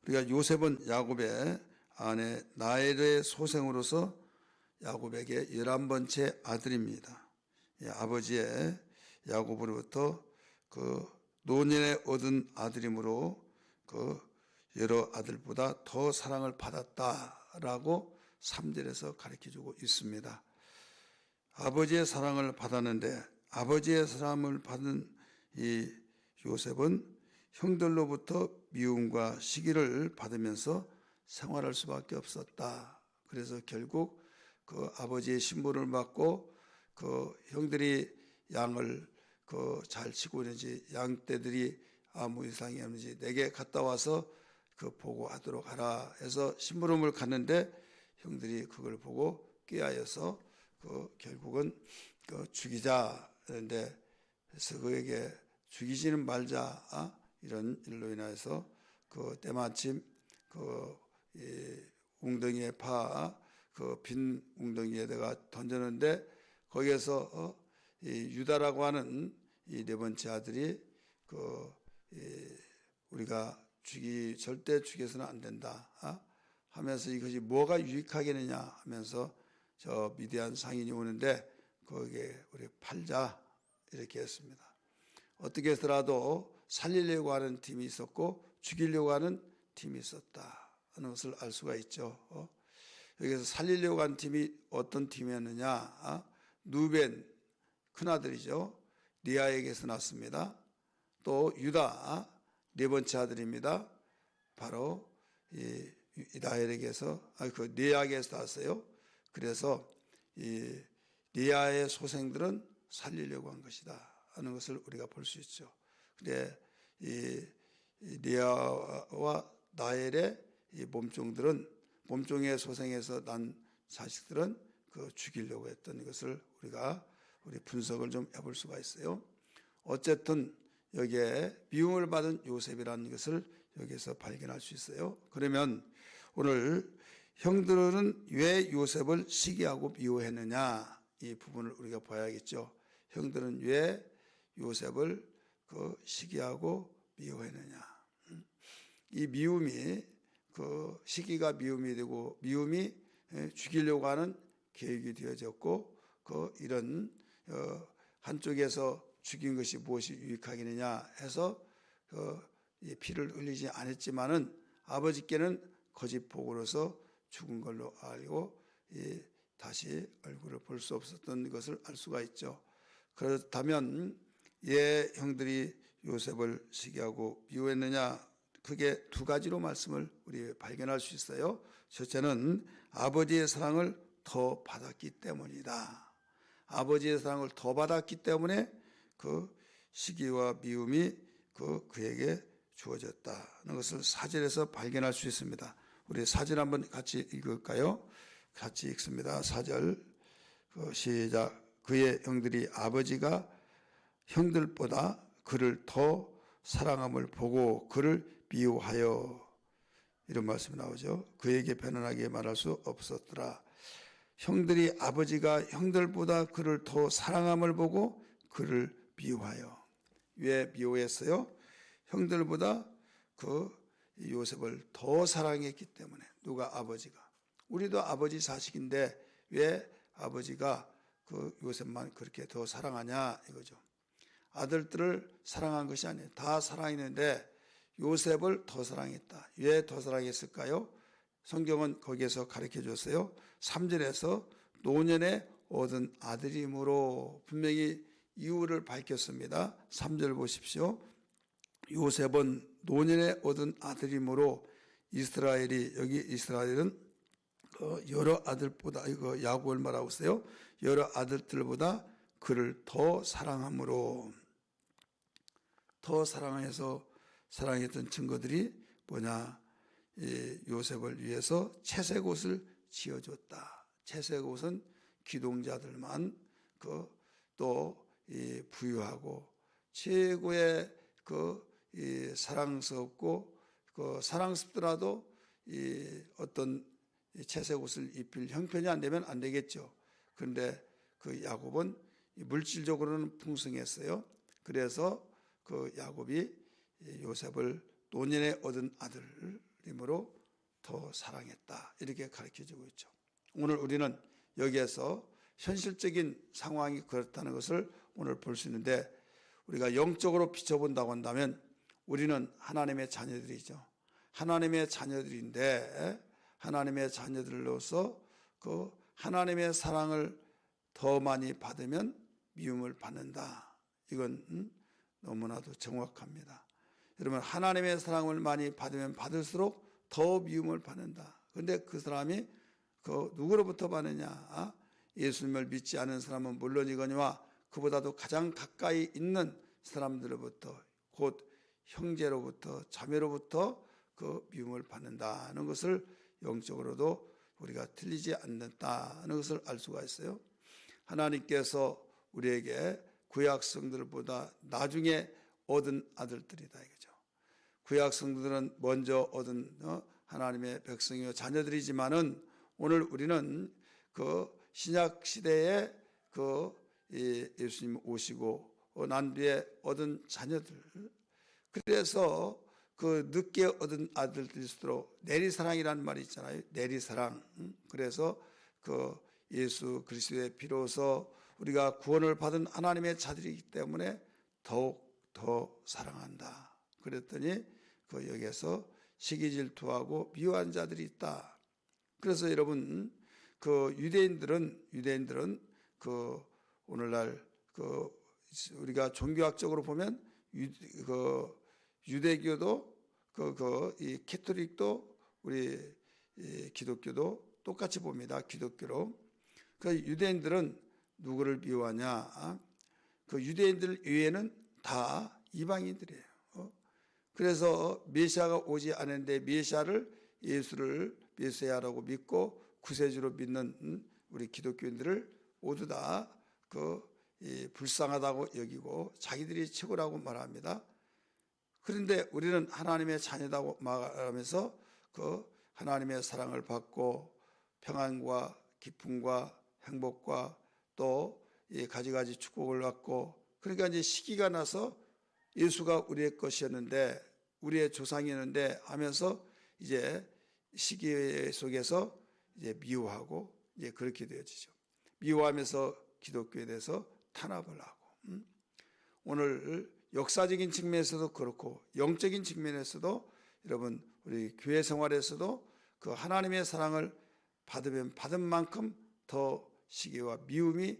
우리가 요셉은 야곱의 아내 라헬의 소생으로서 야곱에게 11번째 아들입니다. 아버지의 야곱으로부터 그 노년에 얻은 아들이므로 그 여러 아들보다 더 사랑을 받았다라고 3절에서 가르쳐주고 있습니다. 아버지의 사랑을 받았는데 아버지의 사랑을 받은 이 요셉은 형들로부터 미움과 시기를 받으면서 생활할 수밖에 없었다. 그래서 결국 그 아버지의 신분을 받고 그 형들이 양을 그 잘 치고 있는지 양떼들이 아무 이상이 없는지 내게 갔다 와서 그 보고하도록 하라 해서 심부름을 갔는데 형들이 그걸 보고 꾀하여서 그 결국은 그 죽이자 했는데 그래서 그에게 죽이지는 말자 이런 일로 인해서 그 때마침 그 웅덩이에 그 빈 웅덩이에다가 던졌는데 거기에서 이 유다라고 하는 이 네 번째 아들이 우리가 절대 죽여서는 안 된다 하면서 이것이 뭐가 유익하겠느냐 하면서 저 미디안 상인이 오는데 거기에 우리 팔자 이렇게 했습니다. 어떻게 해서라도 살리려고 하는 팀이 있었고 죽이려고 하는 팀이 있었다 하는 것을 알 수가 있죠. 여기서 살리려고 한 팀이 어떤 팀이었느냐? 누벤 큰아들이죠. 리아에게서 났습니다. 또 유다 네 번째 아들입니다. 바로 이 라헬에게서 그 리아에게서 났어요. 그래서 이 리아의 소생들은 살리려고 한 것이다 하는 것을 우리가 볼 수 있죠. 근데 이 리아와 라헬의 이 몸종의 소생에서 난 자식들은 그 죽이려고 했던 것을 우리 분석을 좀 해볼 수가 있어요. 어쨌든 여기에 미움을 받은 요셉이라는 것을 여기서 발견할 수 있어요. 그러면 오늘 형들은 왜 요셉을 시기하고 미워했느냐 이 부분을 우리가 봐야겠죠. 형들은 왜 요셉을 그 시기하고 미워했느냐. 이 미움이 그 시기가 미움이 되고 미움이 죽이려고 하는 계획이 되어졌고 그 이런 한쪽에서 죽인 것이 무엇이 유익하겠느냐 해서 피를 흘리지 않았지만은 아버지께는 거짓 보고로서 죽은 걸로 알고 다시 얼굴을 볼 수 없었던 것을 알 수가 있죠. 그렇다면 형들이 요셉을 시기하고 미워했느냐? 크게 두 가지로 말씀을 우리 발견할 수 있어요. 첫째는 아버지의 사랑을 더 받았기 때문이다. 아버지의 사랑을 더 받았기 때문에 그 시기와 미움이 그에게 주어졌다는 것을 4절에서 발견할 수 있습니다. 우리 4절 한번 같이 읽을까요? 같이 읽습니다. 4절 시작. 그의 형들이 아버지가 형들보다 그를 더 사랑함을 보고 그를 미워하여 이런 말씀이 나오죠. 그에게 편안하게 말할 수 없었더라. 형들이 아버지가 형들보다 그를 더 사랑함을 보고 그를 미워하여. 왜 미워했어요? 형들보다 그 요셉을 더 사랑했기 때문에. 누가? 아버지가. 우리도 아버지 자식인데 왜 아버지가 그 요셉만 그렇게 더 사랑하냐 이거죠. 아들들을 사랑한 것이 아니에요. 다 사랑했는데 요셉을 더 사랑했다. 왜 더 사랑했을까요? 성경은 거기에서 가르쳐 줬어요. 3절에서 노년에 얻은 아들이므로 분명히 이유를 밝혔습니다. 3절 보십시오. 요셉은 노년에 얻은 아들이므로 여기 이스라엘은 여러 아들보다 이거 야곱을 말하고 있어요. 여러 아들들보다 그를 더 사랑함으로 더 사랑했던 증거들이 뭐냐? 요셉을 위해서 채색옷을 지어줬다. 채색옷은 기동자들만 또 부유하고 최고의 사랑스럽고 사랑스럽더라도 어떤 채색옷을 입힐 형편이 안 되면 안 되겠죠. 그런데 그 야곱은 물질적으로는 풍성했어요. 그래서 그 야곱이 요셉을 노년에 얻은 아들이 여김으로 더 사랑했다. 이렇게 가르쳐주고 있죠. 오늘 우리는 여기에서 현실적인 상황이 그렇다는 것을 오늘 볼 수 있는데, 우리가 영적으로 비춰본다고 한다면 우리는 하나님의 자녀들이죠. 하나님의 자녀들인데 하나님의 자녀들로서 그 하나님의 사랑을 더 많이 받으면 미움을 받는다. 이건 너무나도 정확합니다. 여러분, 하나님의 사랑을 많이 받으면 받을수록 더 미움을 받는다. 그런데 그 사람이 그 누구로부터 받느냐? 예수님을 믿지 않은 사람은 물론이거니와 그보다도 가장 가까이 있는 사람들로부터, 곧 형제로부터, 자매로부터 그 미움을 받는다는 것을 영적으로도 우리가 틀리지 않는다는 것을 알 수가 있어요. 하나님께서 우리에게 구약 성들보다 나중에 얻은 아들들이다 이거죠. 구약 성들은 먼저 얻은 하나님의 백성이요 자녀들이지만은 오늘 우리는 그 신약 시대에 그 예수님 오시고 난 뒤에 얻은 자녀들, 그래서 그 늦게 얻은 아들들일수록 내리사랑이라는 말이 있잖아요. 내리사랑. 그래서 그 예수 그리스도의 피로서 우리가 구원을 받은 하나님의 자들이기 때문에 더욱 더 사랑한다. 그랬더니 그 여기에서 시기 질투하고 미워한 자들이 있다. 그래서 여러분, 그 유대인들은 그 오늘날 그 우리가 종교학적으로 보면 유대교도 이 캐톨릭도 우리 기독교도 똑같이 봅니다. 기독교로. 그 유대인들은 누구를 미워하냐? 그 유대인들 외에는 다 이방인들이에요. 그래서 메시아가 오지 않은데 메시아를 예수를 메시아라고 믿고 구세주로 믿는 우리 기독교인들을 모두 다 불쌍하다고 여기고 자기들이 최고라고 말합니다. 그런데 우리는 하나님의 자녀다고 말하면서 그 하나님의 사랑을 받고 평안과 기쁨과 행복과 또 가지가지 축복을 받고, 그러니까 이제 시기가 나서 예수가 우리의 것이었는데 우리의 조상이었는데 하면서 이제 시기 속에서 이제 미워하고 이제 그렇게 되어지죠. 미워하면서 기독교에 대해서 탄압을 하고, 오늘 역사적인 측면에서도 그렇고 영적인 측면에서도 여러분 우리 교회 생활에서도 그 하나님의 사랑을 받으면 받은 만큼 더 시기와 미움이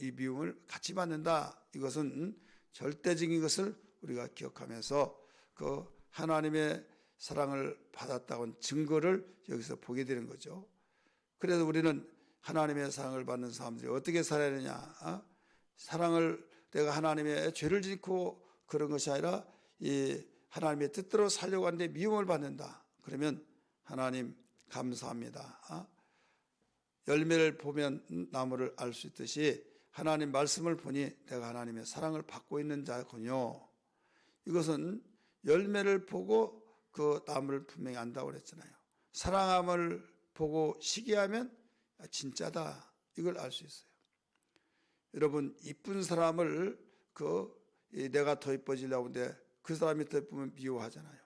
이 미움을 같이 받는다. 이것은 절대적인 것을 우리가 기억하면서 그 하나님의 사랑을 받았다는 증거를 여기서 보게 되는 거죠. 그래서 우리는 하나님의 사랑을 받는 사람들이 어떻게 살아야 되냐? 사랑을 내가 하나님의 죄를 짓고 그런 것이 아니라 이 하나님의 뜻대로 살려고 하는데 미움을 받는다. 그러면 하나님 감사합니다. 열매를 보면 나무를 알 수 있듯이 하나님 말씀을 보니 내가 하나님의 사랑을 받고 있는 자군요. 이것은 열매를 보고 그 나무를 분명히 안다고 그랬잖아요. 사랑함을 보고 시기하면 진짜다. 이걸 알 수 있어요. 여러분, 이쁜 사람을 내가 더 이뻐지려고 하는데 그 사람이 더 이쁘면 미워하잖아요.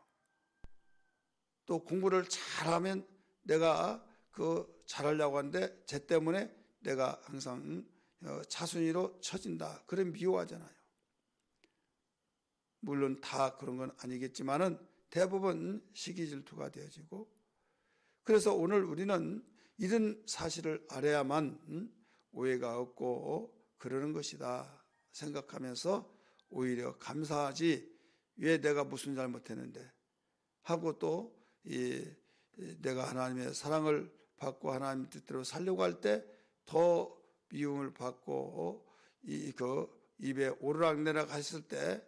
또 공부를 잘하면 내가 잘하려고 하는데 쟤 때문에 내가 항상 차순위로 처진다. 그럼 미워하잖아요. 물론 다 그런 건 아니겠지만은 대부분 시기질투가 되어지고, 그래서 오늘 우리는 이런 사실을 알아야만 오해가 없고 그러는 것이다 생각하면서 오히려 감사하지, 왜 내가 무슨 잘못했는데 하고 또 내가 하나님의 사랑을 받고 하나님 뜻대로 살려고 할 때 더 미움을 받고 입에 오르락내락 했을 때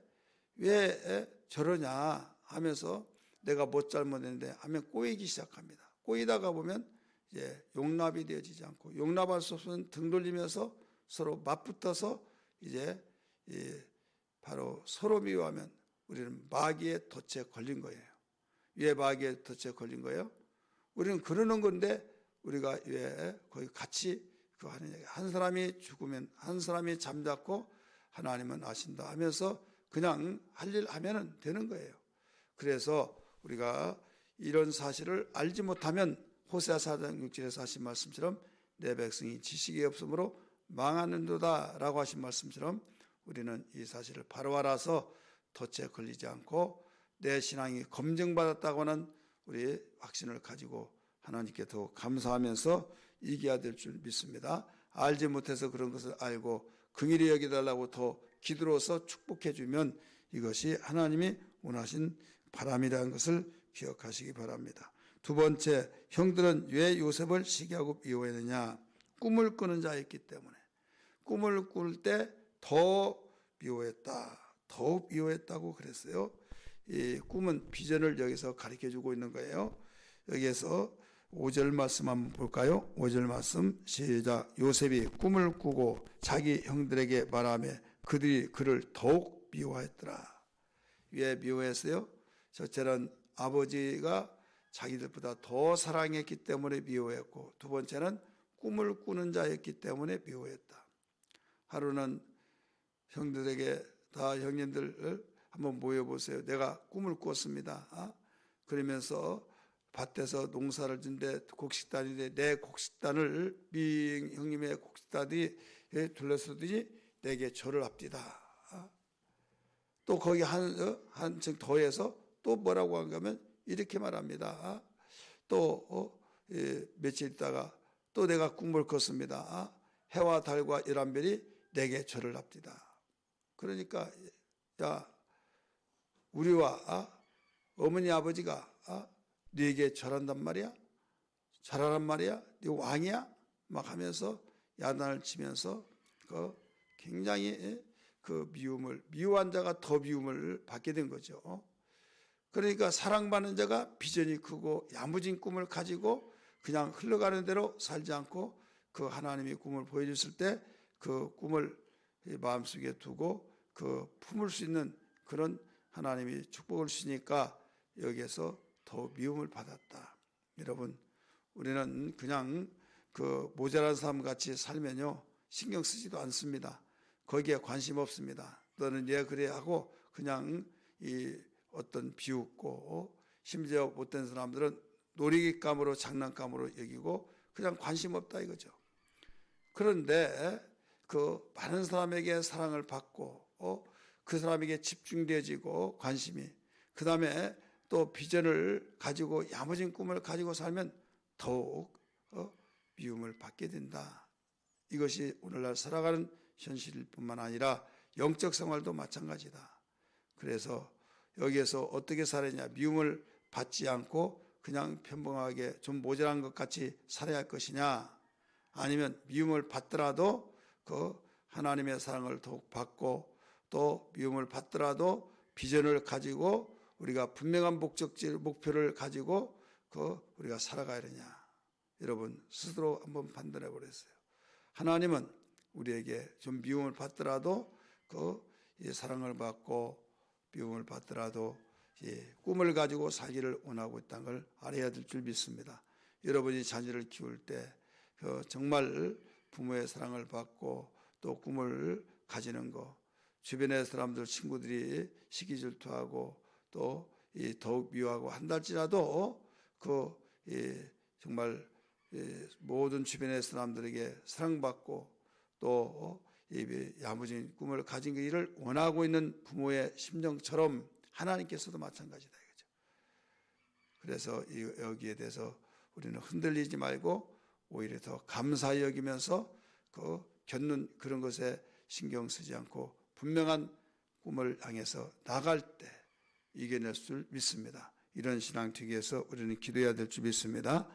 왜 저러냐 하면서 내가 못 잘못했는데 하면 꼬이기 시작합니다. 꼬이다가 보면 이제 용납이 되어지지 않고, 용납할 수 없으면 등 돌리면서 서로 맞붙어서 이제 바로 서로 미워하면 우리는 마귀의 덫에 걸린 거예요. 왜 마귀의 덫에 걸린 거예요? 우리는 그러는 건데 우리가 왜 거기 같이 한 사람이 죽으면 한 사람이 잠자코 하나님은 아신다 하면서 그냥 할 일 하면 되는 거예요. 그래서 우리가 이런 사실을 알지 못하면 호세아 4장 6절에서 하신 말씀처럼 내 백성이 지식이 없으므로 망하는도다 라고 하신 말씀처럼 우리는 이 사실을 바로 알아서 덫에 걸리지 않고 내 신앙이 검증받았다고 하는 우리의 확신을 가지고 하나님께 더 감사하면서 이겨야 될 줄 믿습니다. 알지 못해서 그런 것을 알고 긍휼히 여기달라고 더 기도로서 축복해 주면 이것이 하나님이 원하신 바람이라는 것을 기억하시기 바랍니다. 두 번째, 형들은 왜 요셉을 시기하고 미워했느냐? 꿈을 꾸는 자였기 때문에. 꿈을 꿀 때 더 미워했다. 더욱 미워했다고 그랬어요. 이 꿈은 비전을 여기서 가르쳐주고 있는 거예요. 여기에서 5절 말씀 한번 볼까요? 5절 말씀 시작. 요셉이 꿈을 꾸고 자기 형들에게 말하며 그들이 그를 더욱 미워했더라. 왜 미워했어요? 첫째는 아버지가 자기들보다 더 사랑했기 때문에 미워했고, 두 번째는 꿈을 꾸는 자였기 때문에 미워했다. 하루는 형들에게 다 형님들 한번 모여보세요. 내가 꿈을 꿨습니다. 그러면서 밭에서 농사를 짓는데 곡식단인데 내 곡식단을 형님의 곡식단이 둘러서더니 내게 절을 합디다. 또 거기 한층 더해서 또 뭐라고 하면 이렇게 말합니다. 또 며칠 있다가 또 내가 꿈을 꿨습니다. 해와 달과 열한별이 내게 절을 합디다. 그러니까 야 우리와 어머니 아버지가 네게 절한단 말이야? 절하란 말이야? 네 왕이야? 막 하면서 야단을 치면서 굉장히 미워한 자가 더 미움을 받게 된 거죠. 그러니까 사랑받는 자가 비전이 크고 야무진 꿈을 가지고 그냥 흘러가는 대로 살지 않고 그 하나님의 꿈을 보여줬을 때 그 꿈을 마음속에 두고 품을 수 있는 그런 하나님이 축복을 주시니까 여기에서 더 미움을 받았다. 여러분, 우리는 그냥 모자란 사람 같이 살면요 신경 쓰지도 않습니다. 거기에 관심 없습니다. 너는 왜 그래 하고 그냥 어떤 비웃고 심지어 못된 사람들은 놀이감으로 장난감으로 여기고 그냥 관심 없다 이거죠. 그런데 많은 사람에게 사랑을 받고 그 사람에게 집중되어지고 관심이, 그 다음에 또 비전을 가지고 야무진 꿈을 가지고 살면 더욱 미움을 받게 된다. 이것이 오늘날 살아가는 현실일 뿐만 아니라 영적 생활도 마찬가지다. 그래서 여기에서 어떻게 살았냐? 미움을 받지 않고 그냥 평범하게 좀 모자란 것 같이 살아야 할 것이냐? 아니면 미움을 받더라도 하나님의 사랑을 더욱 받고 또 미움을 받더라도 비전을 가지고 우리가 분명한 목표를 가지고 우리가 살아가야 되냐? 여러분 스스로 한번 판단해 보랬어요. 하나님은 우리에게 좀 미움을 받더라도 사랑을 받고 미움을 받더라도 꿈을 가지고 살기를 원하고 있다는 걸 알아야 될 줄 믿습니다. 여러분이 자녀를 키울 때 정말 부모의 사랑을 받고 또 꿈을 가지는 거, 주변의 사람들 친구들이 시기 질투하고 또 더욱 미워하고 한달지라도 정말 모든 주변의 사람들에게 사랑받고 또 야무진 꿈을 가진 일을 원하고 있는 부모의 심정처럼 하나님께서도 마찬가지다 이거죠. 그래서 여기에 대해서 우리는 흔들리지 말고 오히려 더 감사히 여기면서 겪는 그런 것에 신경 쓰지 않고 분명한 꿈을 향해서 나갈 때 이겨낼 줄 믿습니다. 이런 신앙 되기 위해서 우리는 기도해야 될 줄 믿습니다.